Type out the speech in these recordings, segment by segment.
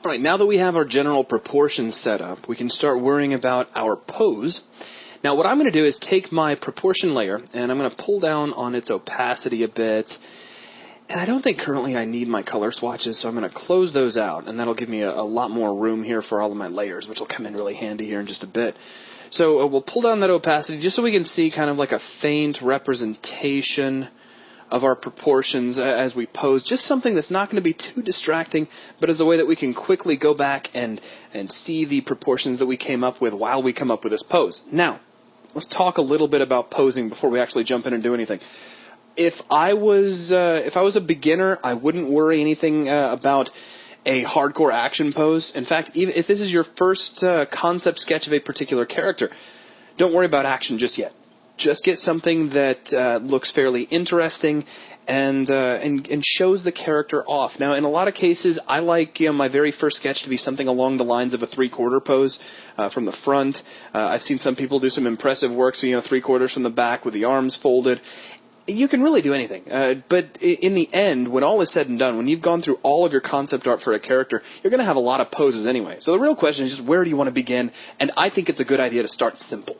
All right, now that we have our general proportions set up, we can start worrying about our pose. Now, what I'm going to do is take my proportion layer, and I'm going to pull down on its opacity a bit. And I don't think currently I need my color swatches, so I'm going to close those out, and that'll give me a lot more room here for all of my layers, which will come in really handy here in just a bit. So we'll pull down that opacity just so we can see kind of like a faint representation of our proportions as we pose, just something that's not going to be too distracting, but is a way that we can quickly go back and see the proportions that we came up with while we come up with this pose. Now, let's talk a little bit about posing before we actually jump in and do anything. If I was a beginner, I wouldn't worry anything about a hardcore action pose. In fact, even if this is your first concept sketch of a particular character, don't worry about action just yet. Just get something that looks fairly interesting and shows the character off. Now, in a lot of cases, I like my very first sketch to be something along the lines of a three-quarter pose from the front. I've seen some people do some impressive work, so three-quarters from the back with the arms folded. You can really do anything. But in the end, when all is said and done, when you've gone through all of your concept art for a character, you're going to have a lot of poses anyway. So the real question is just where do you want to begin? And I think it's a good idea to start simple.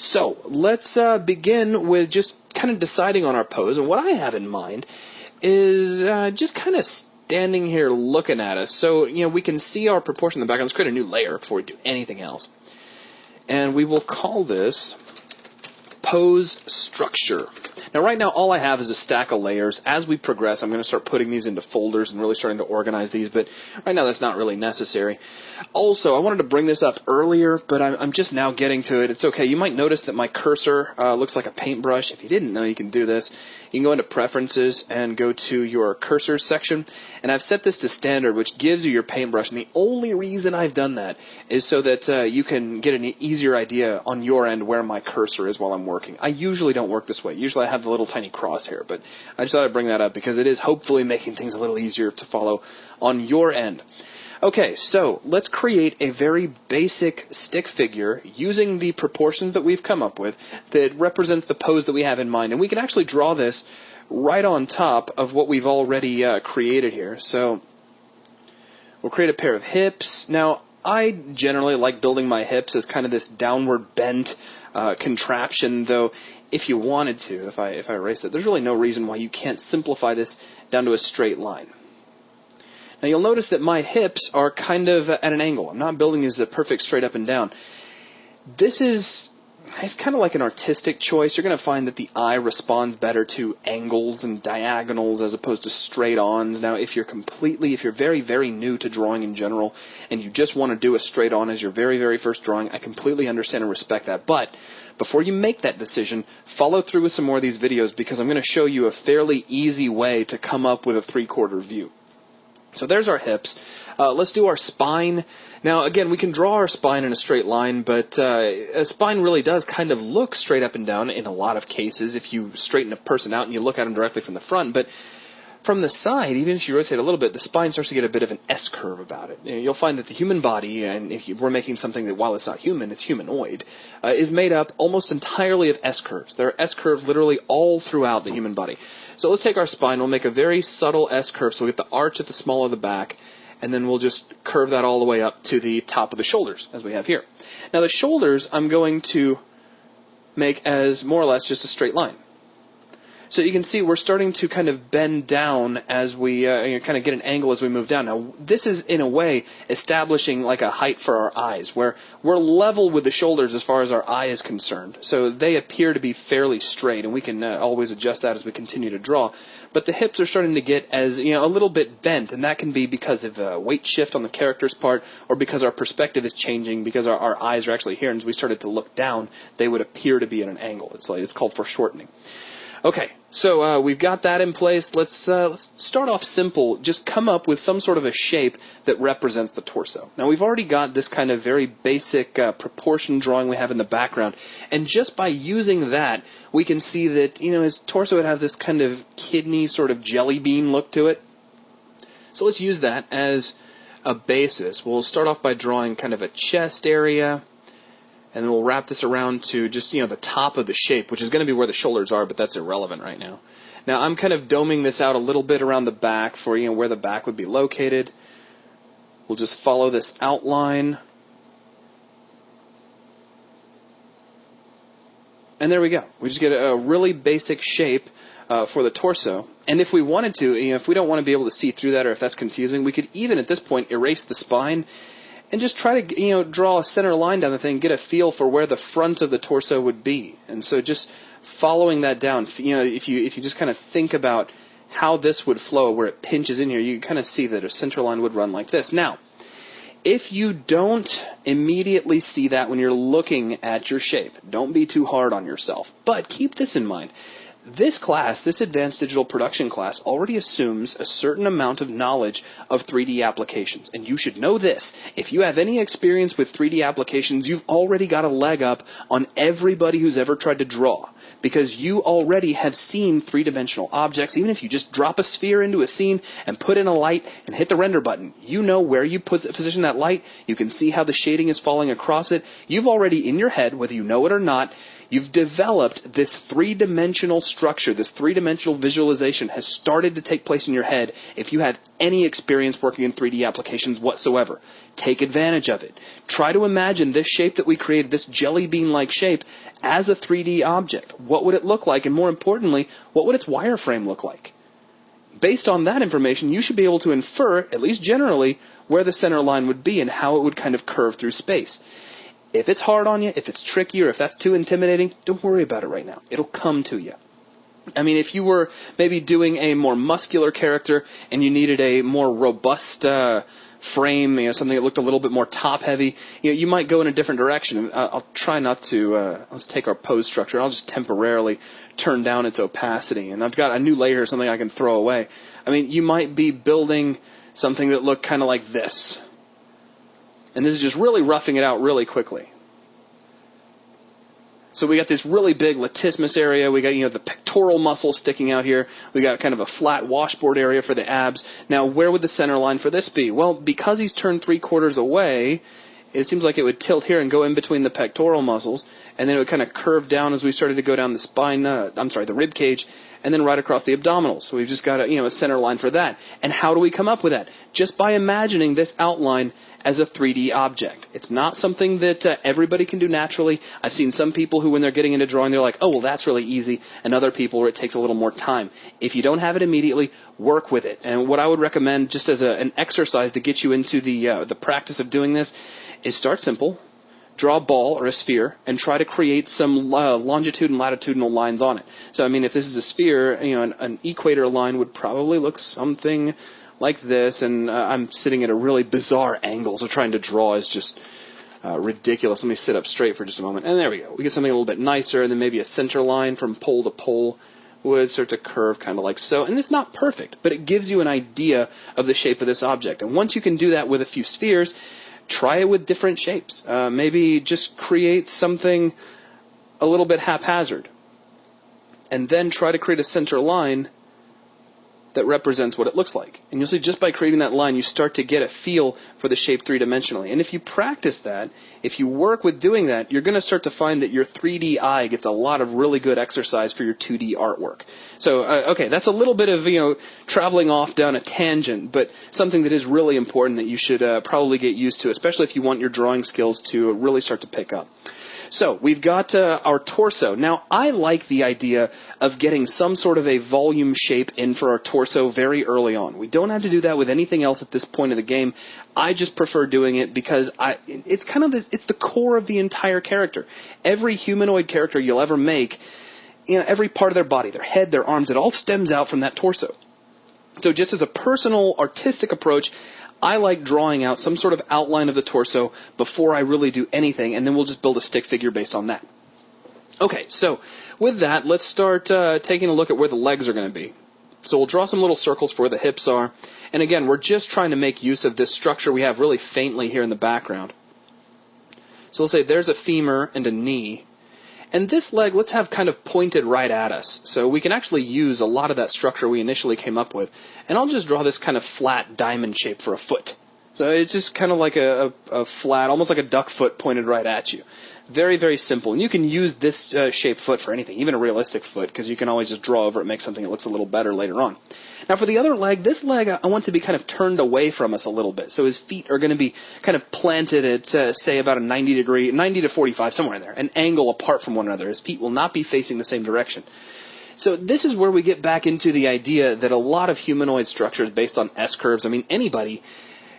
So let's begin with just kind of deciding on our pose. And what I have in mind is just kind of standing here looking at us. So, we can see our proportion in the background. Let's create a new layer before we do anything else. And we will call this pose structure. Now, right now, all I have is a stack of layers. As we progress, I'm going to start putting these into folders and really starting to organize these, but right now that's not really necessary. Also, I wanted to bring this up earlier, but I'm just now getting to it. It's okay. You might notice that my cursor looks like a paintbrush. If you didn't know, you can do this. You can go into Preferences and go to your Cursors section, and I've set this to Standard, which gives you your paintbrush, and the only reason I've done that is so that you can get an easier idea on your end where my cursor is while I'm working. I usually don't work this way. Usually I have the little tiny crosshair, but I just thought I'd bring that up because it is hopefully making things a little easier to follow on your end. Okay, so let's create a very basic stick figure using the proportions that we've come up with that represents the pose that we have in mind. And we can actually draw this right on top of what we've already created here. So we'll create a pair of hips. Now, I generally like building my hips as kind of this downward bent contraption, though if you wanted to, if I erase it, there's really no reason why you can't simplify this down to a straight line. Now, you'll notice that my hips are kind of at an angle. I'm not building these perfect straight up and down. It's kind of like an artistic choice. You're going to find that the eye responds better to angles and diagonals as opposed to straight-ons. Now, if you're very, very new to drawing in general, and you just want to do a straight-on as your very, very first drawing, I completely understand and respect that. But before you make that decision, follow through with some more of these videos because I'm going to show you a fairly easy way to come up with a three-quarter view. So there's our hips. Let's do our spine. Now, again, we can draw our spine in a straight line, but a spine really does kind of look straight up and down in a lot of cases if you straighten a person out and you look at them directly from the front. But from the side, even if you rotate a little bit, the spine starts to get a bit of an S-curve about it. You'll find that the human body, and if we're making something that, while it's not human, it's humanoid, is made up almost entirely of S-curves. There are S-curves literally all throughout the human body. So let's take our spine. We'll make a very subtle S-curve. So we get the arch at the small of the back, and then we'll just curve that all the way up to the top of the shoulders, as we have here. Now, the shoulders I'm going to make as more or less just a straight line. So you can see we're starting to kind of bend down as we kind of get an angle as we move down. Now, this is, in a way, establishing like a height for our eyes, where we're level with the shoulders as far as our eye is concerned. So they appear to be fairly straight, and we can always adjust that as we continue to draw. But the hips are starting to get as a little bit bent, and that can be because of a weight shift on the character's part, or because our perspective is changing, because our eyes are actually here, and as we started to look down, they would appear to be at an angle. It's called foreshortening. Okay, so we've got that in place. Let's start off simple. Just come up with some sort of a shape that represents the torso. Now, we've already got this kind of very basic proportion drawing we have in the background, and just by using that, we can see that his torso would have this kind of kidney sort of jelly bean look to it. So let's use that as a basis. We'll start off by drawing kind of a chest area. And then we'll wrap this around to just, the top of the shape, which is going to be where the shoulders are, but that's irrelevant right now. Now, I'm kind of doming this out a little bit around the back for, where the back would be located. We'll just follow this outline. And there we go. We just get a really basic shape for the torso. And if we wanted to, if we don't want to be able to see through that, or if that's confusing, we could even at this point erase the spine and just try to draw a center line down the thing, get a feel for where the front of the torso would be. And so just following that down, if you just kind of think about how this would flow, where it pinches in here, you kind of see that a center line would run like this. Now, if you don't immediately see that when you're looking at your shape, don't be too hard on yourself. But keep this in mind. This class, this Advanced Digital Production class, already assumes a certain amount of knowledge of 3D applications. And you should know this. If you have any experience with 3D applications, you've already got a leg up on everybody who's ever tried to draw. Because you already have seen three-dimensional objects. Even if you just drop a sphere into a scene and put in a light and hit the render button, you know where you position that light. You can see how the shading is falling across it. You've already, in your head, whether you know it or not, you've developed this three-dimensional structure, this three-dimensional visualization has started to take place in your head if you have any experience working in 3D applications whatsoever. Take advantage of it. Try to imagine this shape that we created, this jelly bean-like shape, as a 3D object. What would it look like? And more importantly, what would its wireframe look like? Based on that information, you should be able to infer, at least generally, where the center line would be and how it would kind of curve through space. If it's hard on you, if it's tricky, or if that's too intimidating, don't worry about it right now. It'll come to you. I mean, if you were maybe doing a more muscular character and you needed a more robust frame, something that looked a little bit more top-heavy, you might go in a different direction. I'll try not to, let's take our pose structure. I'll just temporarily turn down its opacity. And I've got a new layer, something I can throw away. I mean, you might be building something that looked kind of like this. And this is just really roughing it out really quickly. So we got this really big latissimus area. We got, the pectoral muscle sticking out here. We got kind of a flat washboard area for the abs. Now, where would the center line for this be? Well, because he's turned 3/4 away, it seems like it would tilt here and go in between the pectoral muscles, and then it would kind of curve down as we started to go down the spine, the rib cage, and then right across the abdominals. So we've just got a center line for that. And how do we come up with that? Just by imagining this outline as a 3D object. It's not something that everybody can do naturally. I've seen some people who, when they're getting into drawing, they're like, oh, well, that's really easy, and other people where it takes a little more time. If you don't have it immediately, work with it. And what I would recommend, just as an exercise to get you into the practice of doing this, is start simple. Draw a ball or a sphere and try to create some longitude and latitudinal lines on it. So, I mean, if this is a sphere, an equator line would probably look something like this, and I'm sitting at a really bizarre angle, so trying to draw is just ridiculous. Let me sit up straight for just a moment. And there we go. We get something a little bit nicer, and then maybe a center line from pole to pole would start to curve kind of like so. And it's not perfect, but it gives you an idea of the shape of this object. And once you can do that with a few spheres, try it with different shapes. Maybe just create something a little bit haphazard. And then try to create a center line that represents what it looks like. And you'll see just by creating that line, you start to get a feel for the shape three-dimensionally. And if you practice that, if you work with doing that, you're going to start to find that your 3D eye gets a lot of really good exercise for your 2D artwork. So, okay, that's a little bit of, traveling off down a tangent, but something that is really important that you should probably get used to, especially if you want your drawing skills to really start to pick up. So, we've got our torso. Now, I like the idea of getting some sort of a volume shape in for our torso very early on. We don't have to do that with anything else at this point of the game. I just prefer doing it because it's kind of it's the core of the entire character. Every humanoid character you'll ever make, every part of their body, their head, their arms, it all stems out from that torso. So just as a personal artistic approach, I like drawing out some sort of outline of the torso before I really do anything, and then we'll just build a stick figure based on that. Okay, so with that, let's start taking a look at where the legs are going to be. So we'll draw some little circles for where the hips are. And again, we're just trying to make use of this structure we have really faintly here in the background. So let's say there's a femur and a knee. And this leg, let's have kind of pointed right at us. So we can actually use a lot of that structure we initially came up with. And I'll just draw this kind of flat diamond shape for a foot. So it's just kind of like a flat, almost like a duck foot pointed right at you. Very, very simple. And you can use this shaped foot for anything, even a realistic foot, because you can always just draw over it and make something that looks a little better later on. Now for the other leg, this leg I want to be kind of turned away from us a little bit. So his feet are going to be kind of planted at, say, about a 90 to 45, somewhere in there, an angle apart from one another. His feet will not be facing the same direction. So this is where we get back into the idea that a lot of humanoid structure is based on S-curves. I mean, anybody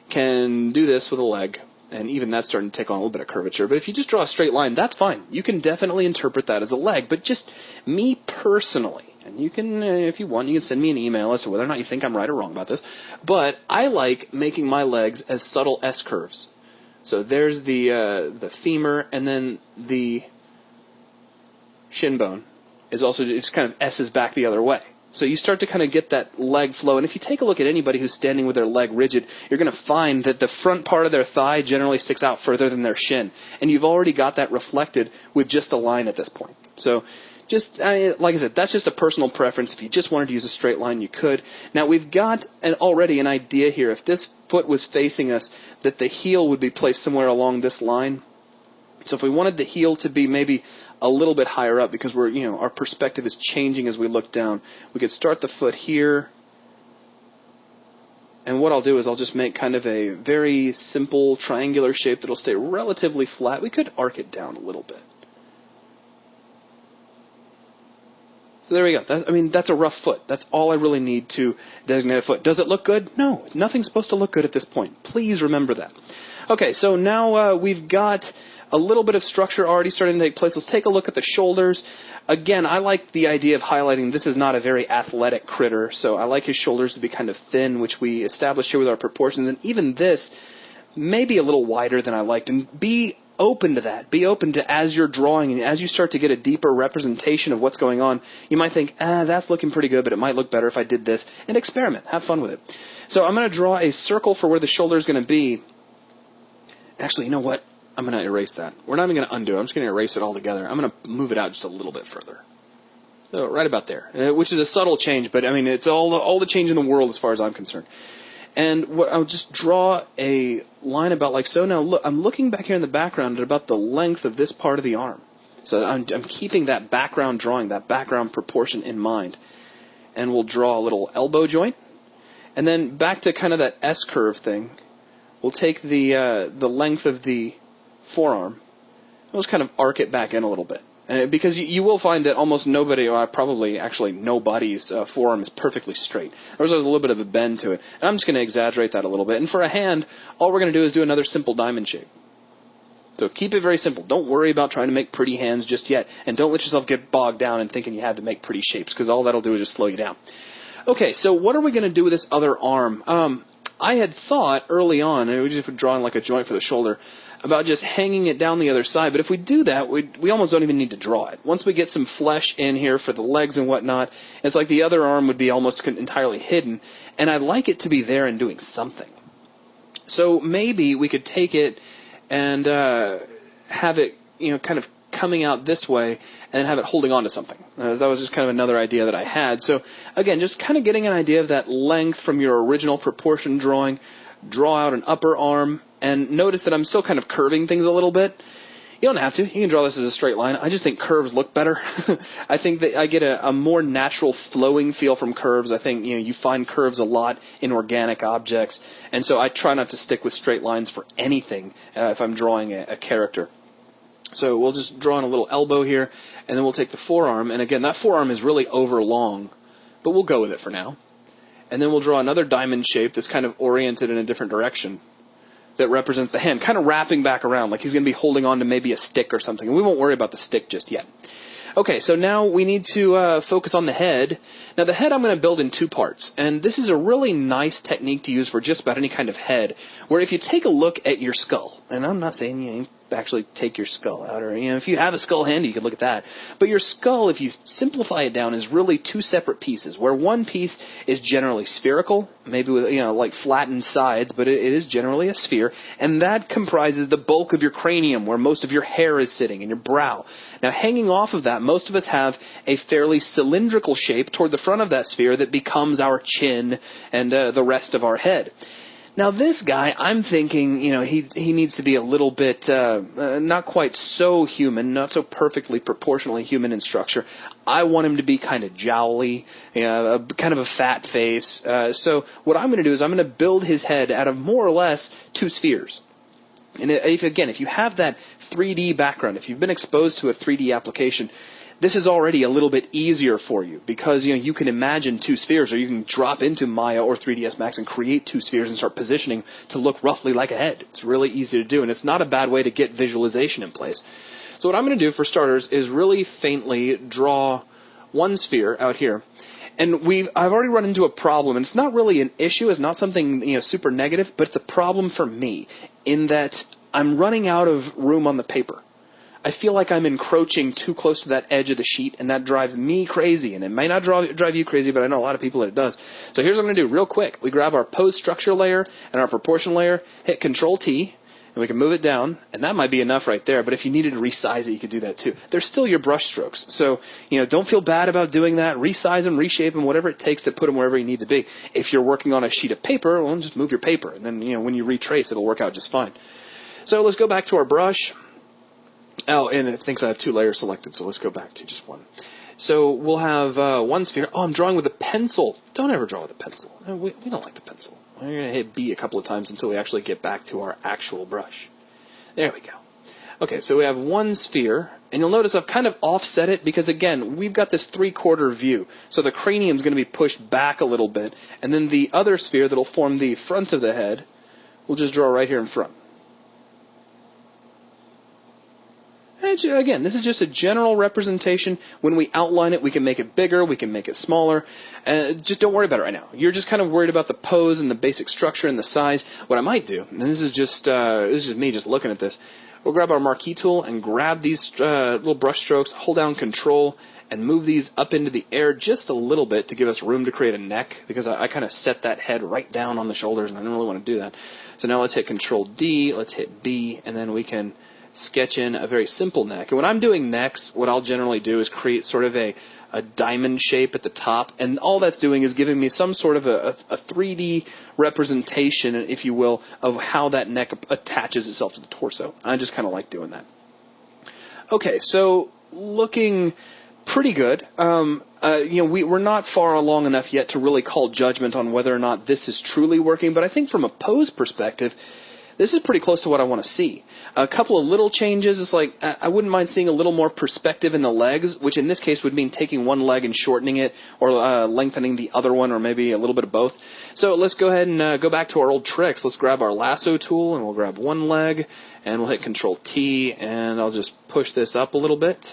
can do this with a leg, and even that's starting to take on a little bit of curvature. But if you just draw a straight line, that's fine. You can definitely interpret that as a leg. But just me personally, and you can, if you want, you can send me an email as to whether or not you think I'm right or wrong about this. But I like making my legs as subtle S-curves. So there's the femur, and then the shin bone is also just kind of S's back the other way. So you start to kind of get that leg flow. And if you take a look at anybody who's standing with their leg rigid, you're going to find that the front part of their thigh generally sticks out further than their shin. And you've already got that reflected with just a line at this point. So just, like I said, that's just a personal preference. If you just wanted to use a straight line, you could. Now we've got already an idea here. If this foot was facing us, that the heel would be placed somewhere along this line. So if we wanted the heel to be maybe a little bit higher up because our perspective is changing as we look down, we could start the foot here. And what I'll do is I'll just make kind of a very simple triangular shape that'll stay relatively flat. We could arc it down a little bit. So there we go. That's a rough foot. That's all I really need to designate a foot. Does it look good? No. Nothing's supposed to look good at this point. Please remember that. Okay, so now we've got a little bit of structure already starting to take place. Let's take a look at the shoulders. Again, I like the idea of highlighting this is not a very athletic critter, so I like his shoulders to be kind of thin, which we established here with our proportions. And even this may be a little wider than I liked. And be open to that. Be open to, as you're drawing and as you start to get a deeper representation of what's going on, you might think, that's looking pretty good, but it might look better if I did this. And experiment. Have fun with it. So I'm going to draw a circle for where the shoulder is going to be. Actually, you know what? I'm going to erase that. We're not even going to undo it. I'm just going to erase it all together. I'm going to move it out just a little bit further. So right about there, which is a subtle change, but it's all the change in the world as far as I'm concerned. And I'll just draw a line about like so. Now look, I'm looking back here in the background at about the length of this part of the arm. So I'm keeping that background drawing, that background proportion in mind. And we'll draw a little elbow joint. And then back to kind of that S-curve thing, we'll take the length of the forearm. We'll just kind of arc it back in a little bit. Because you will find that almost nobody, or probably actually nobody's forearm is perfectly straight. There's a little bit of a bend to it. And I'm just going to exaggerate that a little bit. And for a hand, all we're going to do is do another simple diamond shape. So keep it very simple. Don't worry about trying to make pretty hands just yet. And don't let yourself get bogged down in thinking you have to make pretty shapes, because all that'll do is just slow you down. Okay, so what are we going to do with this other arm? I had thought early on, and we just drawing like a joint for the shoulder, about just hanging it down the other side. But if we do that, we almost don't even need to draw it. Once we get some flesh in here for the legs and whatnot, it's like the other arm would be almost entirely hidden. And I'd like it to be there and doing something. So maybe we could take it and have it, kind of coming out this way and have it holding on to something. That was just kind of another idea that I had. So again, just kind of getting an idea of that length from your original proportion drawing. Draw out an upper arm, and notice that I'm still kind of curving things a little bit. You don't have to. You can draw this as a straight line. I just think curves look better. I think that I get a more natural flowing feel from curves. I think you find curves a lot in organic objects, and so I try not to stick with straight lines for anything if I'm drawing a character. So we'll just draw in a little elbow here, and then we'll take the forearm, and again, that forearm is really overlong, but we'll go with it for now. And then we'll draw another diamond shape that's kind of oriented in a different direction that represents the hand, kind of wrapping back around, like he's going to be holding on to maybe a stick or something. And we won't worry about the stick just yet. Okay, so now we need to focus on the head. Now the head I'm going to build in two parts. And this is a really nice technique to use for just about any kind of head, where if you take a look at your skull, and I'm not saying you actually take your skull out, or if you have a skull handy, you can look at that. But your skull, if you simplify it down, is really two separate pieces, where one piece is generally spherical, maybe with like flattened sides, but it is generally a sphere, and that comprises the bulk of your cranium, where most of your hair is sitting, and your brow. Now, hanging off of that, most of us have a fairly cylindrical shape toward the front of that sphere that becomes our chin and the rest of our head. Now this guy, I'm thinking, he needs to be a little bit, not quite so human, not so perfectly proportionally human in structure. I want him to be kind of jowly, kind of a fat face. So what I'm going to do is I'm going to build his head out of more or less 2 spheres. And if you have that 3D background, if you've been exposed to a 3D application, this is already a little bit easier for you because you can imagine 2 spheres, or you can drop into Maya or 3ds Max and create 2 spheres and start positioning to look roughly like a head. It's really easy to do, and it's not a bad way to get visualization in place. So what I'm going to do for starters is really faintly draw 1 sphere out here. And I've already run into a problem, and it's not really an issue, it's not something super negative, but it's a problem for me in that I'm running out of room on the paper. I feel like I'm encroaching too close to that edge of the sheet, and that drives me crazy. And it may not drive you crazy, but I know a lot of people that it does. So here's what I'm going to do real quick. We grab our pose structure layer and our proportion layer, hit Control-T, and we can move it down, and that might be enough right there. But if you needed to resize it, you could do that too. They're still your brush strokes. So, don't feel bad about doing that. Resize them, reshape them, whatever it takes to put them wherever you need to be. If you're working on a sheet of paper, well, just move your paper. And then, when you retrace, it'll work out just fine. So let's go back to our brush. Oh, and it thinks I have 2 layers selected, so let's go back to just 1. So we'll have 1 sphere. Oh, I'm drawing with a pencil. Don't ever draw with a pencil. We don't like the pencil. We're going to hit B a couple of times until we actually get back to our actual brush. There we go. Okay, so we have 1 sphere, and you'll notice I've kind of offset it because, again, we've got this 3/4 view. So the cranium's going to be pushed back a little bit, and then the other sphere that'll form the front of the head, we'll just draw right here in front. Again, this is just a general representation. When we outline it, we can make it bigger, we can make it smaller. Just don't worry about it right now. You're just kind of worried about the pose and the basic structure and the size. What I might do, and this is just me just looking at this, we'll grab our marquee tool and grab these little brush strokes, hold down Control, and move these up into the air just a little bit to give us room to create a neck, because I kind of set that head right down on the shoulders, and I don't really want to do that. So now let's hit Control-D, let's hit B, and then we can sketch in a very simple neck. And when I'm doing necks, what I'll generally do is create sort of a diamond shape at the top, and all that's doing is giving me some sort of a 3D representation, if you will, of how that neck attaches itself to the torso. I just kind of like doing that. Okay, so looking pretty good. We're not far along enough yet to really call judgment on whether or not this is truly working, but I think from a pose perspective, this is pretty close to what I want to see. A couple of little changes is like I wouldn't mind seeing a little more perspective in the legs, which in this case would mean taking one leg and shortening it, or lengthening the other one, or maybe a little bit of both. So let's go ahead and go back to our old tricks. Let's grab our lasso tool, and we'll grab one leg, and we'll hit Control-T, and I'll just push this up a little bit.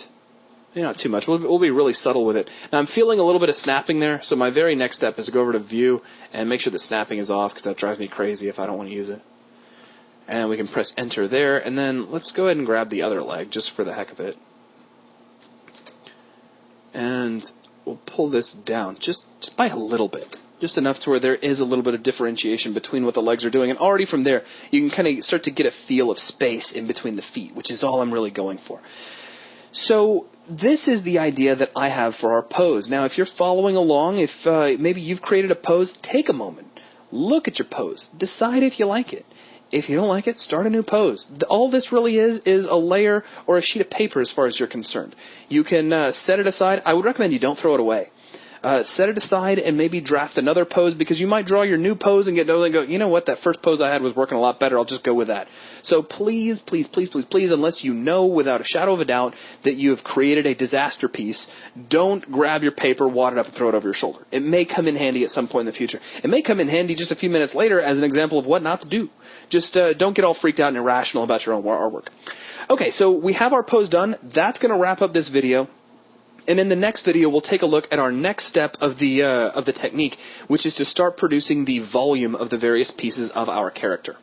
Not too much. We'll be really subtle with it. Now, I'm feeling a little bit of snapping there, so my very next step is to go over to View and make sure the snapping is off, because that drives me crazy if I don't want to use it. And we can press Enter there, and then let's go ahead and grab the other leg, just for the heck of it. And we'll pull this down, just by a little bit. Just enough to where there is a little bit of differentiation between what the legs are doing. And already from there, you can kind of start to get a feel of space in between the feet, which is all I'm really going for. So this is the idea that I have for our pose. Now, if you're following along, if maybe you've created a pose, take a moment. Look at your pose. Decide if you like it. If you don't like it, start a new pose. All this really is a layer or a sheet of paper as far as you're concerned. You can set it aside. I would recommend you don't throw it away. Set it aside and maybe draft another pose, because you might draw your new pose and get and go, you know what, that first pose I had was working a lot better. I'll just go with that. So please, please, please, please, please, unless you know without a shadow of a doubt that you have created a disaster piece, don't grab your paper, wad it up, and throw it over your shoulder. It may come in handy at some point in the future. It may come in handy just a few minutes later as an example of what not to do. Just don't get all freaked out and irrational about your own artwork. Okay, so we have our pose done. That's going to wrap up this video. And in the next video, we'll take a look at our next step of the technique, which is to start producing the volume of the various pieces of our character.